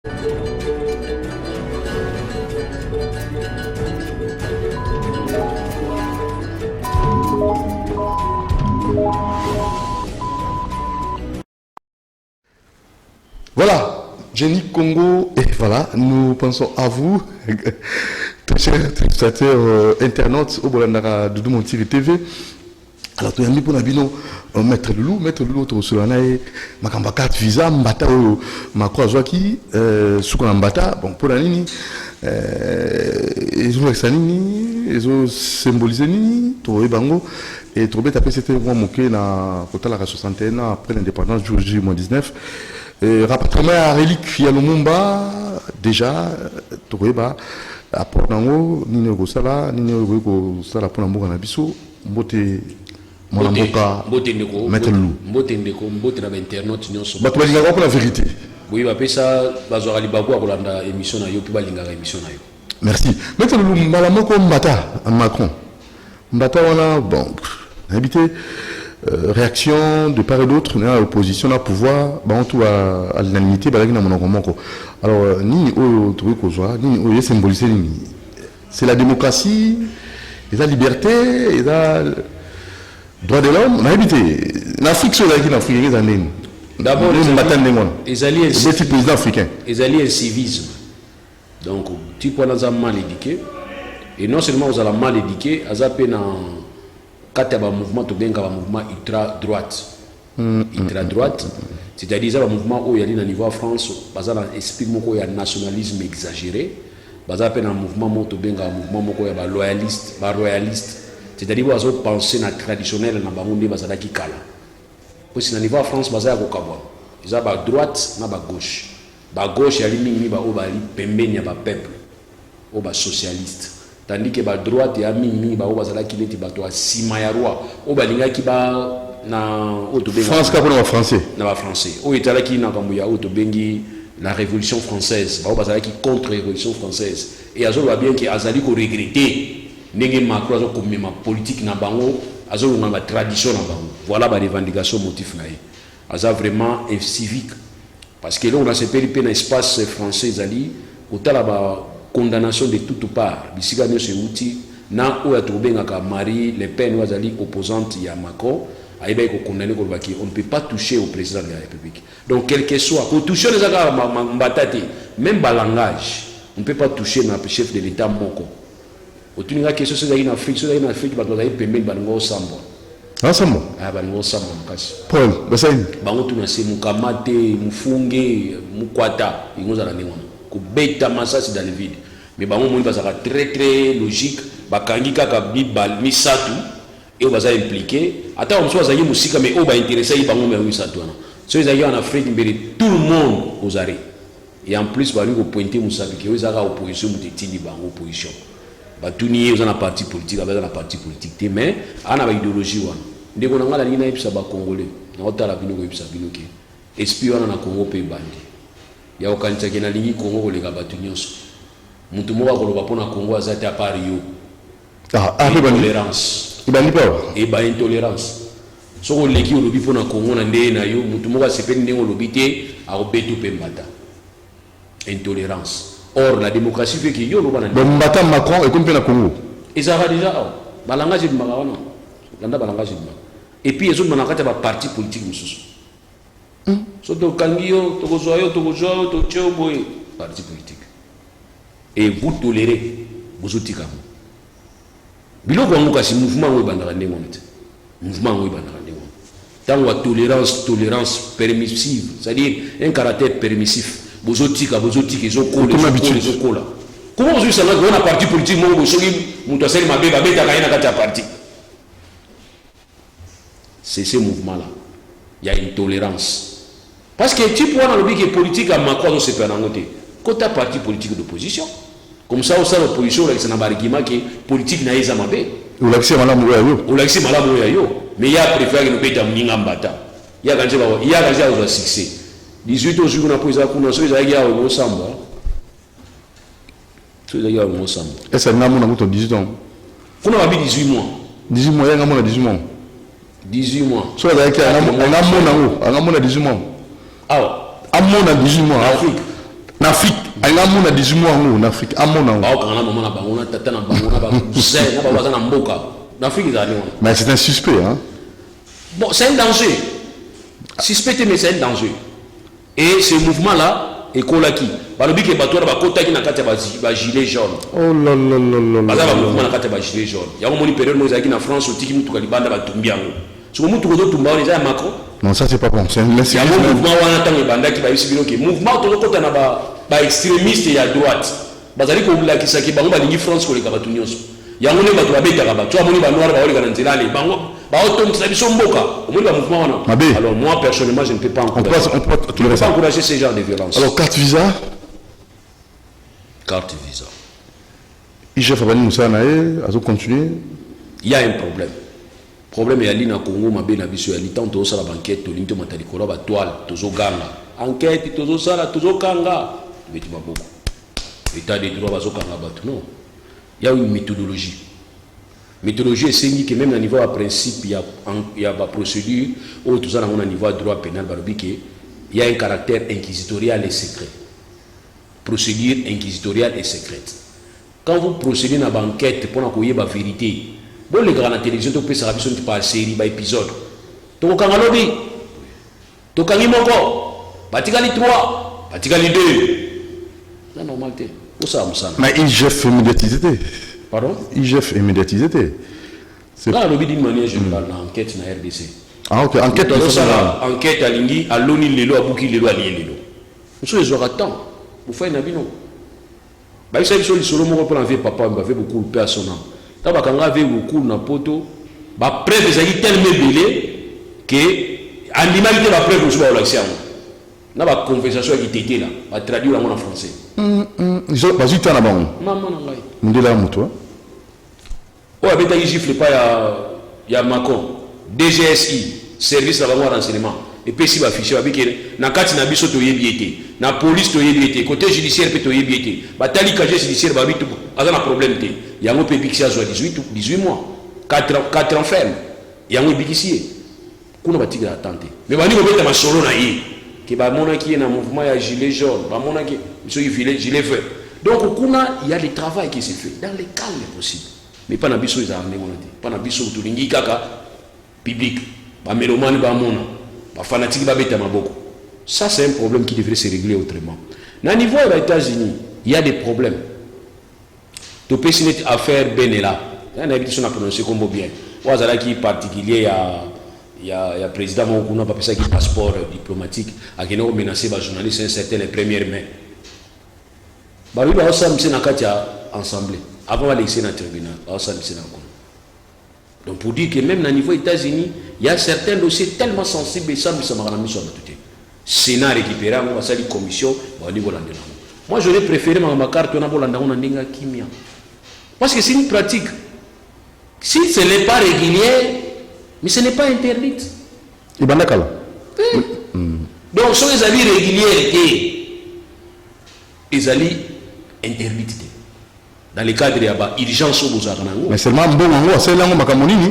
Voilà, Jenny Congo, et voilà, nous pensons à vous, très chers téléspectateurs internautes au Bolandara de Doumontiri TV. Alors, tu as mis pour Nabino, Maître Loulou, tu reçois Makamba 4 visa, Mbata, Makwa Zwaki, Soukon Mbata, bon, pour la nini, ils ont examiné, ils ont symbolisé Nini, Touré Bango, et Touré Tapé, c'était moi, Moké, na Kotala 61 ans après l'indépendance du J-19. Rapatriement à relique il y a Lumumba déjà Toureba à Portango ni Negosala ni Negosala pour l'amour en abisso mbote mon amboka mettre loup mbote na internaute nyonso bato balinga pour la vérité oui ba pesa bazora libako akolanda émission na yo puis balinga émission na yo merci mettre loup malamoko mbata Macron mbata wana bon habité réaction de part et d'autre, l'opposition, la pouvoir, tout à l'unanimité, alors, ni au truc ni au symbolisé, c'est la démocratie, et la liberté, et la droit de l'homme, on a habité. L'Afrique, c'est l'Afrique, les années. D'abord, les alliés président africain. Les alliés civisme. Donc, tu peux nous avoir mal éduqué, et non seulement vous avez mal éduqué, vous avez quand il y a un mouvement, il y a un mouvement ultra-droite. Ultra-droite, c'est-à-dire un mouvement où il y a un niveau en France, il y a un esprit de nationalisme exagéré. Il y a un mouvement où il y a un mouvement loyaliste, c'est-à-dire qu'il y a une pensée traditionnelle dans le monde qui est calme. Parce que dans le niveau en France, il y a un droite et un gauche. La gauche, il y a un peuple, un socialiste. Tandis que la droite est amie, France est français. La Révolution française, qui contre la Révolution française. Et ils ont bien qu'ils regretter Macron comme politique na bango, la tradition na bango. Voilà la revendication motif na. Ils ont vraiment civique. Parce que là on a ce pays dans l'espace français zali, autant là condamnation de toutes parts. Bisigano se outil na ou ya tobengaka Marie Le Pen wazali opposante ya Macron, aiba ko condamner ko baki on ne peut pas toucher au président de la République. Donc quel que soit ko toucher les aga mbatati même balangage, on ne peut pas toucher na chef de l'état moko. Otuninga question c'est dans Afrique ba doza pembe bango sambo. Ensemble. Ah bango sambo makasi. Paul, basaini. Bango tuna se mukamate, mufunge, mukwata, ingoza na ningo. Kubeta masasi dans le vide. Mais bango moni bazaka très très logique, bakangi kaka bibal misatu et on va impliquer. Attends on soit zayi musika mais on va intéresser bango mais misatu na. So ils en Afrique mbele tout le monde aux arrêts. Et en plus ba ngo pointer musabi que ils ont opposition mutitindi bango opposition. Ba tuni ils ont la parti politique, avec la parti politique mais ana ba idéologie wana. Ndeko na ngala lina ipsa ba congolais. Na otala bino ko ipsa bino ke. Espion na Congo pe bandi. Ya okanisa kena lingi Congo kolega batu nyonso mutu moko akoloba pona Congo azate a part yo intolérance ibandi pa e ba intolérance soko leki olobi pona Congo na ndeye na yo mutu moko asepeli ndenge olobi te akobetu pe mbata intolérance. Or la démocratie fait que yo loba na mbata Macron et comme pe na Congo ezaka déjà balangage de makawana landa balangage de et puis ezo manakata ba parti politique mususu. So to kangio to gozoyo to chomboy parti politique et vous tolérez vous otika biloko ngo kasi mouvement ngo bandaka ndenge monte mouvement ngo bandaka ndenge tant la tolérance permissive c'est-à-dire un caractère permissif vous otika izo kola comment vous ça na parti politique ngo soki muto asali mabeba beta kaina kati ya parti c'est ce mouvement là il y a une tolérance. Parce que tu vois dans le but politique à Macron se fait en côté. Quand tu as parti politique d'opposition, comme ça, au sein de l'opposition, il y a un qui politique n'a pas été. Ou l'accès madame Ouyayo. Ou l'accès madame Ouyayo. Mais il y a préféré que nous payons un mbata. Il y a un succès. 18 ans, on a pris ça pour nous, il y a un samba. Il y a un samba. Est-ce que nous 18 ans? On a 18 mois. 18 mois, il y a 18 mois. 18 mois. Soit il y a un 18 mois. Ah, à mon 18 mois. Afrique. En Afrique, il y a un 18 mois en Afrique. Mais c'est un suspect. Hein? Bon, c'est un danger. Suspecté, mais c'est un danger. Et ce mouvement-là, est colaki. Balobi que bato ba kota ki na kati ba gilet jaune. Oh là là là là. Baza ba mouvement na kati ba gilet jaune. Ya moni période mo zaki na France otiki mutu kalibanda ba tumbiango. So mutu ko tumba on eza Macron. Non, ça c'est pas bon. C'est un mouvement wana tangi banda ki ba yisibilo ke mouvement to kota na ba extrémiste ya droite. Bazali ko bula kisaki bango ba lingi France ko le ka batu nyonso. Ya moni bato ba beta ka bato amoni ba noir ba oli ka nzela le bango. Alors moi personnellement je ne peux pas encourager ce genre de violence. Alors carte visa. Carte visa. IGF Abani Moussa Nae, à continuer. Il y a un problème. Problème est à l'île Congo, ma belle abisso, il tant de la banquette, to l'into matalikoro, ba toile, tozo ganga. Enquête, tozo sala, tozo kanga. Mais tu m'as beaucoup. État des droits, bazo kanga batu. Non. Il y a une méthodologie. Méthodologie est signée que même à niveau à principe, il y a une procédure, ou tout ça, à niveau à droit pénal, il y a un caractère inquisitorial et secret. Procédure inquisitoriale et secrète. Quand vous procédez dans une enquête pour qu'il y ait la vérité, bon, les grandes télévisions, vous pouvez savoir par série, par épisode. Donc, quand vous avez donc, quand vous avez 3, Batikali 2, c'est la normalité. Où ça, mais IGF médiatisé. Pardon? IGF est médiatisé. Là, on a d'une manière générale, l'enquête dans la RDC. Ah, ok, enquête dans la enquête à Lingui, à l'ONI, Lelo, à Bouki, Lelo, à Lielelo. Nous sommes les orateurs. Vous faites un abino. Vous savez, sur le solo, mon papa, papa, il avait beaucoup de paix à son âme. Quand on avait beaucoup de poto, la preuve est tellement belée que, en l'humanité, la preuve est sur l'action. Dans la conversation qui était là, on va traduire en français. Vas-y, tu en as bon. Maman, on est là, toi. Oh, mais tu gifle pas, il y a Macron, DGSI, service de renseignement. Et puis, si vous affichez, na kati na biso to yebiete, na police to yebiete, côté judiciaire peut to yebiete. Batali casier judiciaire ba bitu, azana problème te. Yango pe bixia zo 18 mois, 4 ans ferme. Yango bixier. Kuna batiki la tante. Mais bani ko beta masolo na yi. Ke ba mona ki na mouvement ya gilet jaune, ba mona ki biso yi gilet vert. Donc kuna il y a le travail qui se fait dans les calmes possibles. Mais pas na biso za amener monate. Pas na biso to lingi kaka public. Ba mélomane ba mona. Ça, c'est un problème qui devrait se régler autrement. Au niveau des États-Unis, il y a des problèmes. Tu peux signer affaire Benella. Il y a une habitude à prononcer comme bien. Il y a qui particulier, il y a le président qui n'a pas fait un passeport diplomatique, qui a menacé les journalistes un certain le 1er mai. Il y a ensemble. Avant de laisser dans le tribunal, il y a donc pour dire que même au niveau des États-Unis, il y a certains dossiers tellement sensibles et ça me semble mis sur la tête. Sénat récupéré, on va salir commission, on va dire moi j'aurais préféré ma carte on a bolanda kimia. Parce que c'est une pratique. Si ce n'est pas régulier, mais ce n'est pas interdit. Et ben d'accord. Donc si les avis réguliers les avis interdits. Dans le cadre de l'urgence, mais seulement bon, c'est là où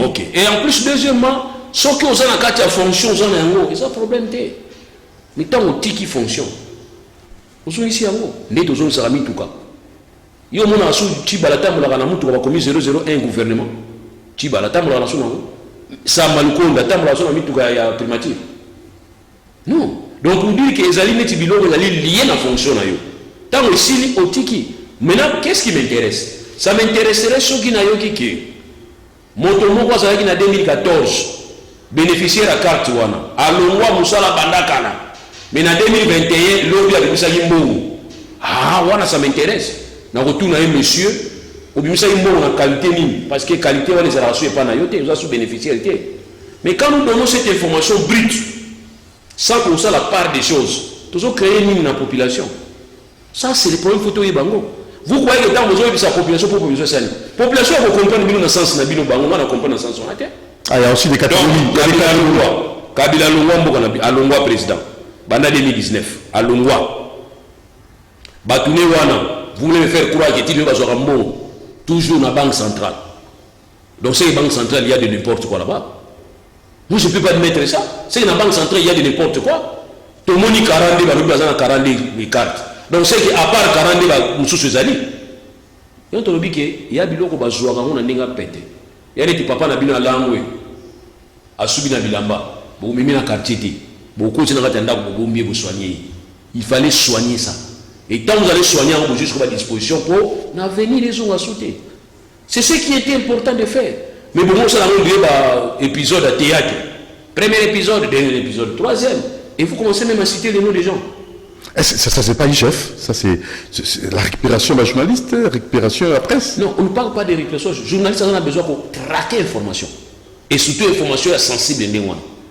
ok. Et en plus, deuxièmement, ceux qui ont la carte de fonction, ils ont un problème. Mais tant que qui fonctionne, nous sommes ici en haut. Les deux ont mis tout cas. Il y a un Chibalata, on a commis 001 gouvernement. Chibalata, on a mis ça malconda, on a mis tout cas primature. Non. Donc, vous dites que les alliés liés à la fonction. Tant que si au tiki. Maintenant, qu'est-ce qui m'intéresse? Ça m'intéresserait ceux qui n'ont pas eu. Motomo Kwazaki en 2014, bénéficiaire à carte wana. Alongwa Moussala Bandakana. Mais en 2021, l'objet a Bimisa Yimbo. Ah, wana, ça m'intéresse. Na retourne à un monsieur, ou Bimisa Yimbo en qualité mine. Parce que qualité, on les a reçus et pas naïoté, ils ont sous bénéficiaire. Mais quand nous donnons cette information brute, sans qu'on sache la part des choses, nous avons créé une mine dans la population. Ça, c'est le problème photo et bango. Vous croyez que dans vos yeux, sa population pour population saine. Population, vous comprenez le sens de la bango, on comprend le sens de la terre. Ah, il y a aussi des catégories. Kabila Longwa, Alongwa président. Banda 2019, Alongwa. Batouné Wana, vous voulez me faire croire qu'il y a toujours dans la banque centrale. Donc, c'est une banque centrale, il y a de n'importe quoi là-bas. Moi, je ne peux pas admettre ça. C'est une banque centrale, il y a de n'importe quoi. Tout le monde est 40, il y a 40 cartes. Donc c'est qu'à part 40 ans, nous sommes allés. Et on te dit qu'il y a des gens qui ont joué à pété. Il y a des papas qui ont joué à l'angoué, à subi na bilamba, pour même dans quartier. Beaucoup de gens ont mieux soigner. Il fallait soigner ça. Et tant que vous allez soigner, vous jusqu'à disposition pour l'avenir les gens à sauter. C'est ce qui était important de faire. Mais bon, ça a un épisode à théâtre. Premier épisode, dernier épisode, troisième. Et vous commencez même à citer les noms des gens. Ça c'est pas IGF, ça c'est la récupération de la journaliste, récupération de la presse. Non, on ne parle pas de récupération. Journaliste, on a besoin pour traquer l'information. Et surtout l'information sensible.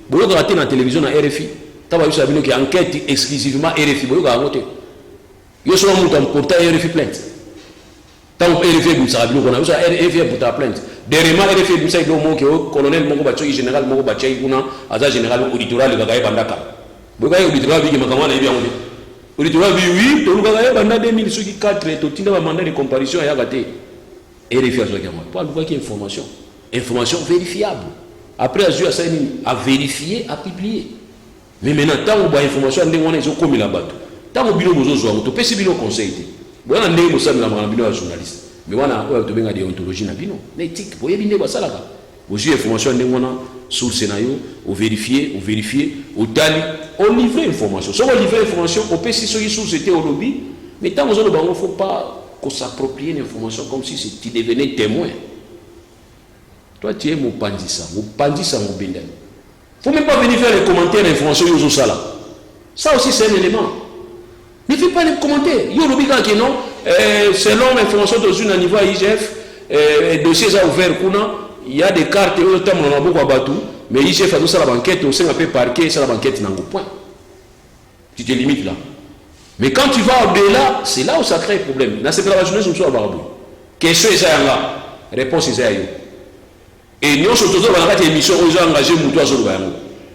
Vous voyez dans la télévision, dans RFI, vous avez vu qu'il y a une enquête exclusivement RFI. Vous voyez voter. Il y a souvent un portant RFI plainte. Tant que RFI vous savez qu'on a RFI pour ta plainte. Derrière RFI vous savez que le colonel Mongo Batchoy général Mongo Batchoy kuna aza général auditoral le gagaye bandaka. Vous voyez auditoral bi makama na bien on auditoral bi oui to le gagaye banda 2004 to tinda ba mandat de comparution ya gâté. RFI azo kama. Pour le qui information. Information vérifiable. Après azur ça à vérifier, à publier. Mais maintenant tant que information ndenge wana izo komi la bato. Tant que bino bozo zo to pesi bino conseil. Voilà ndenge mosala na bino ya journaliste. Mais voilà to benga déontologie na bino. L'éthique, vous voyez bino basalaka. Vous avez information ndenge wana sur scénario, au vérifier, au tali, on livre information. Si on livre information, on peut si sur c'était au lobby, mais tant que il ne faut pas qu'on s'approprie l'information comme si tu devenais témoin. Toi tu es mon pandissa, mon bindel. Il ne faut même pas venir faire les commentaires d'information sur ça là. Ça aussi c'est un élément. Ne fais pas les commentaires. Yo lobby quand non, selon l'information de une niveau IGF, dossier a ouvert il y a des cartes au temps on a beaucoup abattu, mais IGF a tout ça la banquette, on sait un peu parquet, ça la banquette n'a pas point. Tu te limites là. Mais quand tu vas au-delà, c'est là où ça crée problème. Dans cette journée, je me suis abarabou. Question est là, réponse est là. Et nous sommes tous dans la émission où ils ont engagé Moutou à Zolubayango.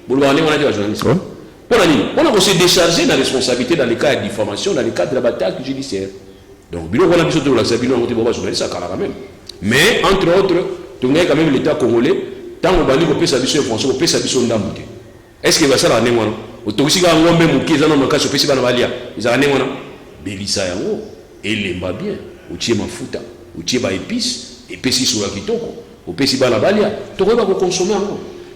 Vous le voyez, on a dit à la journaliste. On a aussi déchargé la responsabilité dans les cas de diffamation, dans les cas de la bataille judiciaire. Donc, on a besoin de la sabine, on a dit journaliste, ça quand même. Mais, entre autres, tu as quand même l'État congolais, tant qu'on va dire qu'on peut s'habiller sur François, on peut s'habiller sur Ndamouté. Est-ce qu'il va ça la némoine? Autorisé quand on met mon pied dans le cas, je peux s'y aller. Ils ont un némoine. Bélissa yango, et les m'a bien, ou tiens ma fouta, ou tiens ma épice, et pécis sur la kitoko, ou pécis dans la balia. Tu vas consommer.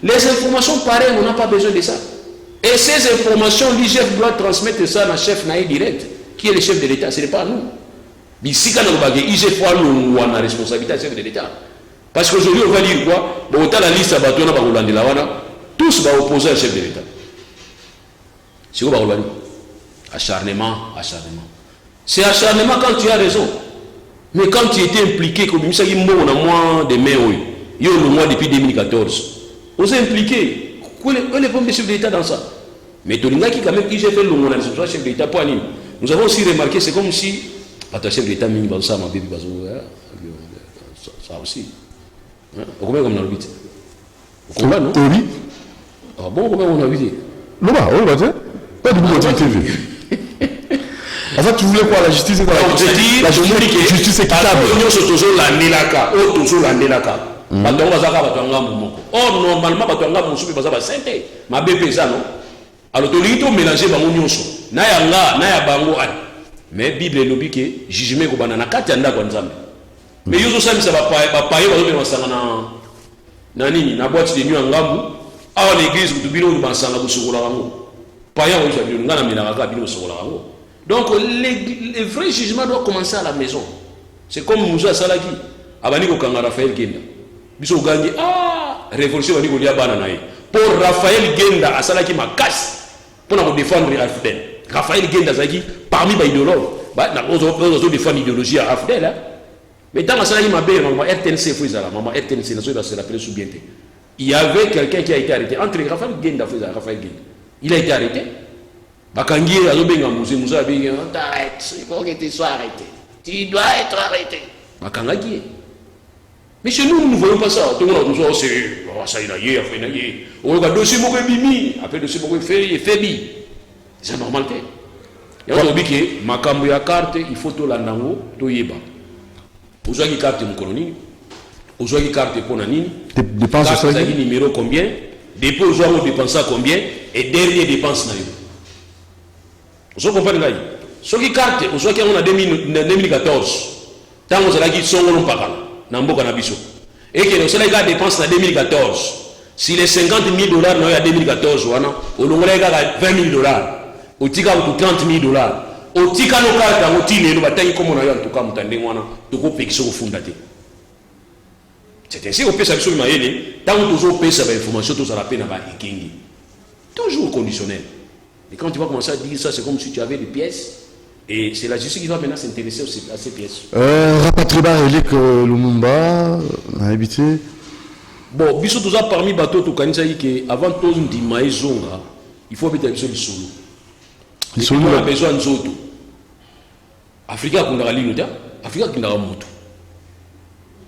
Les informations pareilles, on n'a pas besoin de ça. Et ces informations, l'IGF doit transmettre ça à un chef naïf direct, qui est le chef de l'État, ce n'est pas nous. Mais si quand on va dire, l'IGF a la responsabilité du chef de l'État. Parce qu'aujourd'hui, on va dire quoi? Bon, on a la liste à Batouana, tous vont opposer au chef de l'État. C'est quoi va acharnement. C'est acharnement quand tu as raison. Mais quand tu étais impliqué, comme ça, il y a moins de mai, il y a le mois depuis 2014. On s'est impliqué. Quel est le chef de l'État dans ça? Mais tu as qui quand même, il j'ai fait le monde, le chef de l'État, pas nous. Nous avons aussi remarqué, c'est comme si, le chef de l'État, ça aussi. On combien comme dans le 8? On combat, non? Oui. Ah bon, combien on a 8? Non, on va dire. Pas de boulot de TV. En fait, tu voulais quoi? La justice est dans la justice équitable. Nous sommes toujours l'année là-bas. Toujours l'année là-bas. Or, normalement, ma bébé, ça, non? Alors, tu as mélangé les choses. Mais la Bible est dit que jugement est banana. Mais il y a ça va pas na boîte de nuit en Gamou. À l'église, vous devez nous penser à la bouche. Donc, le vrai jugement doit commencer à la maison. C'est comme Moussa Salaki. Abaniko Kanga Raphaël Genda. Biso Gandhi, révolution Abaniko Lia Bananaï. Pour Raphaël Genda, à Salaki ma casse. Pour nous défendre Afdel. Raphaël Genda Zaki, parmi les idéologues. Nous avons défendre l'idéologie à Afdel. Mais dans la Salaki ma belle, maman RTNC, maman RTNC, la se rappeler sous bien. Il y avait quelqu'un qui a été arrêté. Entre Raphaël Genda et Raphaël Genda. Il a été arrêté. Bakangi a Moussa Bégan, t'arrêtes, il faut que tu sois arrêté. Tu dois être arrêté. Bakangi. Mais chez nous, nous ne voyons pas ça. Tout le monde nous dit, ça y est, on regarde le dossier Mokwe Bimi, après le dossier Mokwe Fébi. C'est normal. Et on dit que Makambo ya carte, il faut tout l'andango, tout yeba. Aujourd'hui, carte mon colonie. Aujourd'hui, carte pour Nanini. Dépenses carte numéro combien? Depuis aujourd'hui, on dépense combien? Et dernier dépense, vous comprenez? Ce qui carte, on soit qu'il y a en 2014, tant on a dit son nom par là, dans Nabiso. Et que le gars dépense en 2014. Si les 50 000 dollars n'ont en 2014, on a 20 000 dollars, au tika 30 000 dollars. Au tika no carte, au tine, nous bataille comme on a eu en tout cas, on a payé sur le fond. C'est ainsi qu'on peut s'appuyer sur le tant que toujours paye cette information, tout ça la peine à Ikingi. Toujours conditionnel. Et quand tu vas commencer à dire ça, c'est comme si tu avais des pièces. Et c'est la justice qui va maintenant s'intéresser à ces pièces. Rapatriement Elik Lumumba, on a habité. Bon, biso tout ça parmi bateau tout kanisa que avant tout on dit maïzonga, il faut mettre sur le solo. Le solo on a besoin de zoto. Africa qu'on a ligne, Africa qu'on a moto.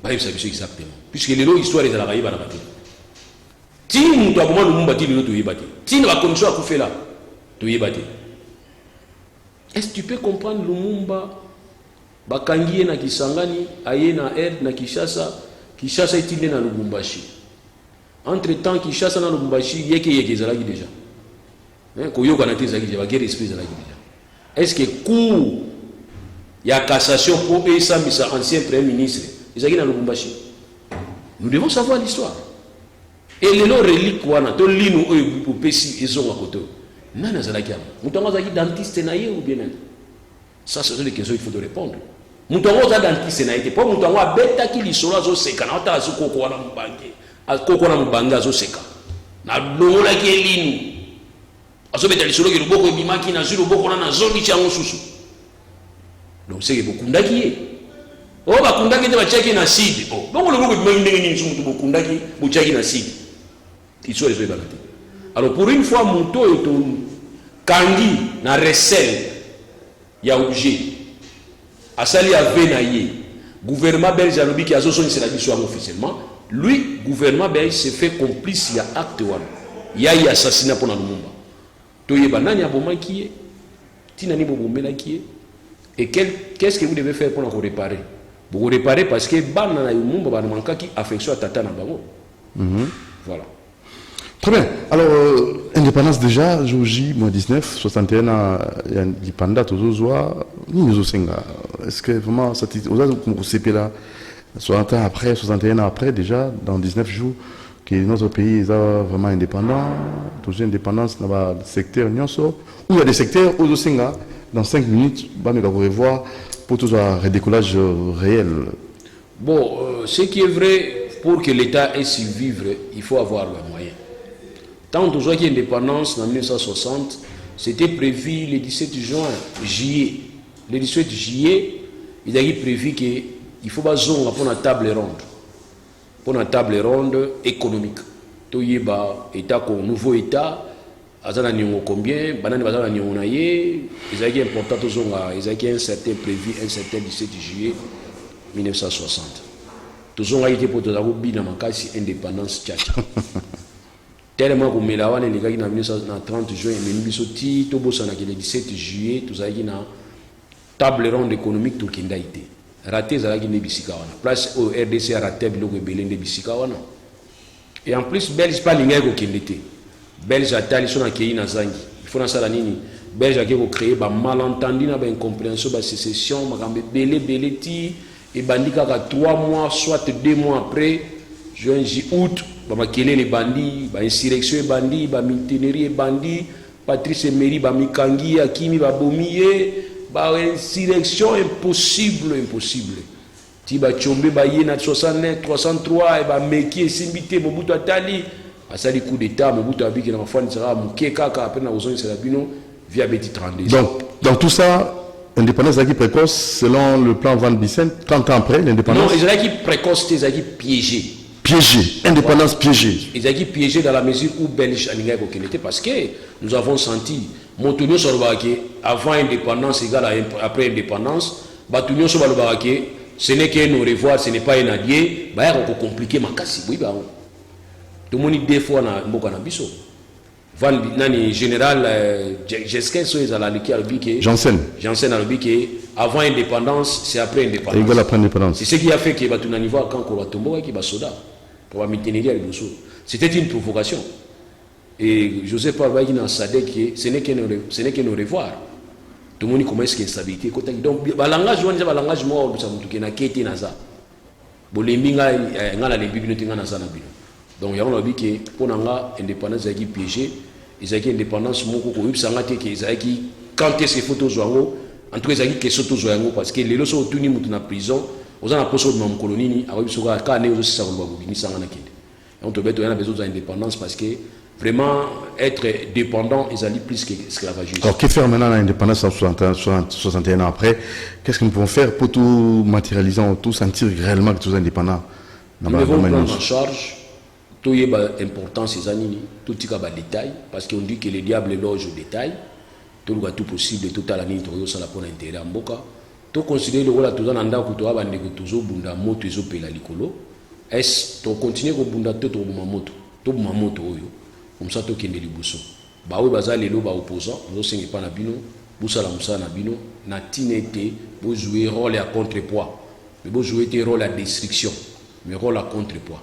Bah il s'agit exactement. Puisque les lois histoire est à la raïba la bataille. Si nous avons le Lumumba dit le tout y bâtir. Si nous avons condition à couper là, tout y bâtir. Est-ce que tu peux comprendre Lumumba bakangiye na Kisangani, aye na Erd na Kinshasa, Kinshasa est il dans Lubumbashi. Entre-temps Kinshasa na Lubumbashi yeke zalaki déjà. Koyo kanate zalaki déjà, guerre esprit zalaki déjà. Est-ce que coup ya cassation pour esa misa ancien premier ministre, ezaki na Lubumbashi. Nous devons savoir l'histoire. Et les lots reliques wana to linu oyo popesi ezonga koto. Nana zalaki am. Mutango zaki dentiste na ye ou bien non? Ça ce sont des questions qu'il faut répondre. Mutango za dentiste na ye. Pour mutango abeta ki lisolo zo seka na ota azu koko wana mubange. Koko na mubanga zo seka. Na longola ki linu. Azo beta lisolo ki luboko ebimaki na zulu boko na zoni chango susu. Donc c'est que bokundaki ye. Oh bakundaki te bachaki na sidi. Oh bongo luboko ebimaki ndenge nini sumu bokundaki bochaki na sidi. Ils les balades. Alors pour une fois, mon taux est au Kangi, na recel, il y a objet. À Sali à Venaye, gouvernement belge a dit qu'il y a c'est la mission officiellement. Lui, gouvernement belge s'est fait complice, il y a acte one. Il y a eu assassinat pour Lumumba. Toye banani aboma qui est, tinani bobomela qui est. Et qu'est-ce que vous devez faire pour le réparer? Vous réparer parce que banana Lumumba ba manka qui affection à tata na bango. Voilà. Très bien. Alors, indépendance déjà, Joji, mois 19, 61, il y a l'Ipanda, Tozozoa, Nizosenga. Est-ce que vraiment, ça c'est là, 60 ans après, 61 ans après, déjà, dans 19 jours, que notre pays est vraiment indépendant, toujours indépendance dans le secteur Nyonso, où il y a des secteurs, Ozosenga, dans 5 minutes, vous pourrez voir pour tout un redécollage réel. Bon, ce qui est vrai, pour que l'État ait su vivre, il faut avoir les moyens. Tant que qu'il y a l'indépendance en 1960, c'était prévu le 17 juillet. Le 17 juillet, il a prévu qu'il faut pas pour une table ronde. Pour une table ronde économique. Tout y est nouveau État, azana nyongo combien, banane bazana nyongo na ye, ils ont important tozonga, ils ont un certain prévu un certain 17 juillet 1960. Tozonga été pour tozago bina makasi indépendance tchatcha. Tellement que Melawan et les gars qui ont 30 juin, mais nous sommes le 17 juillet, nous avons une table ronde économique tout le monde. Raté Zalagi Nebisika. Place au RDC a raté Biloko Belén Nebisika. Et en plus, Belge pas l'ingé au Kendete. Belge a tali son accueilli na Zangi. Il faut dans ça la nini. Belge a créé un malentendu, une incompréhension, une sécession, belé ti et bandika 3 mois, soit 2 mois après, juin, août. Bamakele les bandits, ba insurrection et bandits, ba mutinerie et bandits, Patrice Emery, ba mikangi, Akimi, ba bomiye, ba insurrection impossible. Ti ba chombe ba yena 69, 303 et ba meki et simbité Mobutu Atali, asali coup d'état Mobutu abiki na mafani sera muke kaka après na ozoni serabino via Beti 32. Donc dans tout ça, indépendance Zaki précoce selon le plan Van Bissen, 30 ans après l'indépendance. Non, Zaki précoce, Zaki piégé. Piégé, indépendance piégée. Ils ont été piégés dans la mesure où Belge a été parce que nous avons senti, Montonio Sorbake, avant indépendance égale à après indépendance, Batunio Sorbake, ce n'est qu'un au revoir, ce n'est pas un allié, bah, il est compliqué, ma casse, oui, bah, tout le monde dit 2 fois dans Mbokana Bisso. Nani général Jesquin Soez à la Ligue Janssen à l'Obique, avant indépendance, c'est après indépendance. Égal après indépendance. C'est ce qui a fait que Batunanivo a quand Kouratombo et qui va soda. C'était une provocation. Et Joseph Parbaï dans Sadek, ce n'est qu'un au revoir. tout le monde comment est-ce qu'il y a instabilité. Donc, le langage, le langage, moi, ça m'a dit que c'est ça. Bon, les mingas, il y a les bibines qui sont dans ça. Donc, il y a dit que pour l'indépendance, il y a piégé, il y a une indépendance, il y a quand est-ce qu'il faut tous jouer, en tout cas, il y a quelque chose jouer parce que les lois sont tenues dans la prison, aux en poste de mon colonie, avec ce gars, quand on est aussi ça, on va vous dire, on te met à besoin d'indépendance parce que vraiment être dépendant, ils allaient plus qu'esclavagisme. Alors, que faire maintenant l'indépendance 61 ans après? Qu'est-ce que nous pouvons faire pour tout matérialiser, tout sentir réellement que nous sommes indépendants? Nous devons prendre en charge tout est important ces années, tout est détail, parce qu'on dit que le diable loge au détail, tout le tout possible, tout à l'année, tout ça pour l'intérêt en boca. Tout considérer le rôle à tout le monde, tout le monde, tout le monde, tout le monde, est-ce que tu continues à bunda tout le monde, tout le monde, comme ça, tu as des boussons. Bah oui, bah ça, les lois opposants, nous sommes pas nabino, boussa la moussa nabino, na tinete, vous jouez rôle à contrepoids, mais vous jouez un rôle à destruction, mais rôle à contrepoids.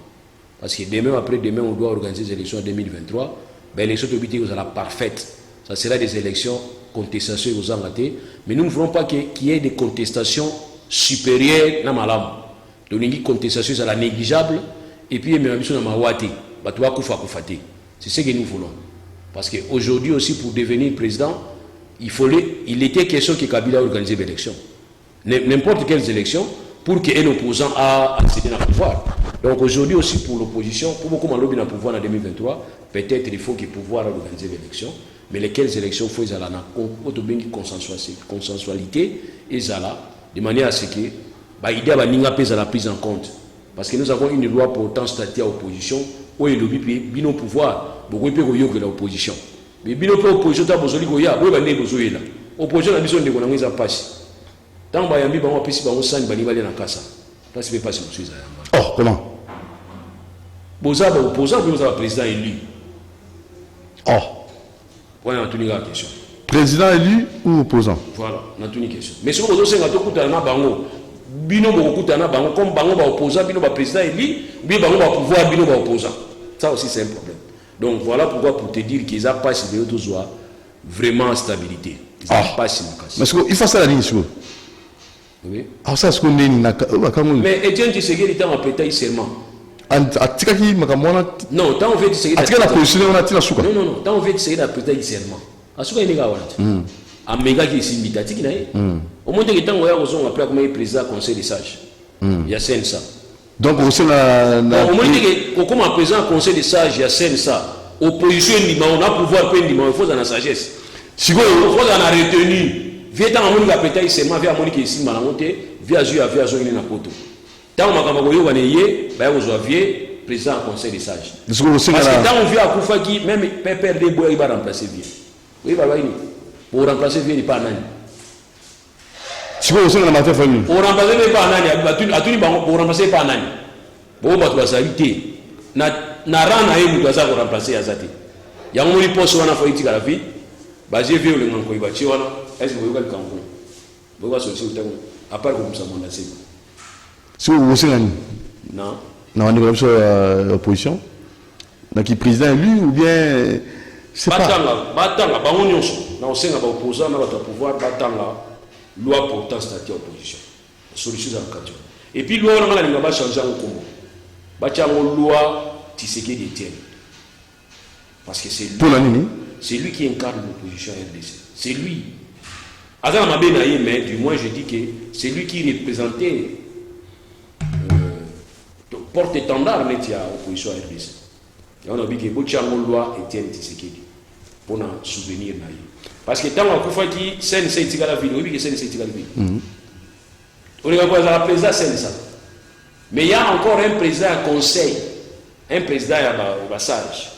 Parce que demain, après demain, on doit organiser les élections en 2023, ben l'élection de sera parfaite. Ça sera des élections, contestations aux engatés, mais nous ne voulons pas qu'il y ait des contestations supérieures à Malam. Donc, les contestations, c'est la négligeable, et puis, il y a une mawate, c'est ce que nous voulons. Parce qu'aujourd'hui aussi, pour devenir président, il était question que Kabila organise l'élection. N'importe quelles élections, pour qu'un opposant a accédé au pouvoir. Donc aujourd'hui aussi pour l'opposition, pour beaucoup de lobby dans le pouvoir en 2023, peut-être il faut qu'il pouvoir organiser l'élection, mais lesquelles élections il faut qu'ils aient la consensualité et de manière à ce que l'idée va la prise en compte. Parce que nous avons une loi portant statut à l'opposition, où le lobby peut au pouvoir, beaucoup peut que l'opposition. Mais bien l'opposition, tu as besoin de l'opposition, l'opposition a besoin de l'opposition en passe. Tant que Bayambi va passer par un sang, il va aller dans la casa. Ça se fait pas sur le sujet. Oh, comment? Boza va opposant, puis vous avez un président élu. Oh. Voilà, on a une question. Président élu ou opposant? Voilà, on a une question. Mais si vous avez un bango, bino bango, comme bango va opposant, bino va président élu, ou bien bango va pouvoir, bino va opposant. Ça aussi, c'est un problème. Donc voilà pourquoi, pour te dire qu'ils n'ont pas si de vraiment en stabilité. Ils n'ont pas si mais il faut ça la ligne sur. Oui. Ah, ça, c'est ce qu'on est. Mais Etienne Tshisekedi est en pétail seulement. Non, tant on veut Tshisekedi. Non, tant on veut Tshisekedi à pétail seulement. À ce qu'il y a un méga qui est symbolique. Au moins, il y a un après comme président conseil des sages. Il y a ça. Donc, au moins, comme un président conseil des sages, il y a ça. Opposition, on a pouvoir, il faut dans la sagesse. Si vous avez retenu. Viens dans mon appétit seulement via mon qui ici malamonté via jouer via jouer na poto. Tant makamba ko yoba neye ba yo zoavier président conseil des sages. Parce que tant on vient à Koufaki même père de boy va remplacer bien. Oui ba ni. Pour remplacer bien pas nani. Si vous aussi na matin famille. Pour remplacer pas nani atuni bango pour remplacer pas nani. Bo ba to salité. Na rana yebu to za ko remplacer azati. Ya mo ni poste wana fa itika la vie. Ba j'ai vu le nganko ibachi wana. Est-ce que vous avez quelqu'un vous avez sorti au temps à part comme ça mon assez. Si vous aussi non. Non, on est sur l'opposition. Donc, il président élu ou bien. C'est pas. Batanga, ba on yonso. Na on sait na ba opposant na ba pouvoir batanga loi portant statut opposition. Solution à l'occasion. Et puis loi on a ba changer en Congo. Ba chango loi Tshisekedi Etienne. Parce que c'est lui. Pour l'année. C'est lui qui incarne l'opposition RDC. C'est lui. Azan Mabé mais du moins je dis que c'est lui qui représentait porte-étendard de l'opposition RDC. Et on a dit que Bochango loi Etienne Tshisekedi pour en souvenir. Parce que tant qu'on fait qui c'est la ville, oui, que c'est la ville. On est encore à la présidence, c'est ça. Mais il y a encore un président à conseil, un président à Bassage.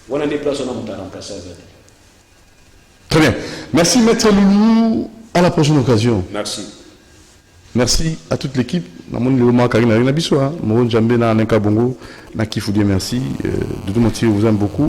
On a des places, on a remplacé. Très bien. Merci Maître Loulou. À la prochaine occasion. Merci. Merci à toute l'équipe. Merci. De tout mon vous aime beaucoup.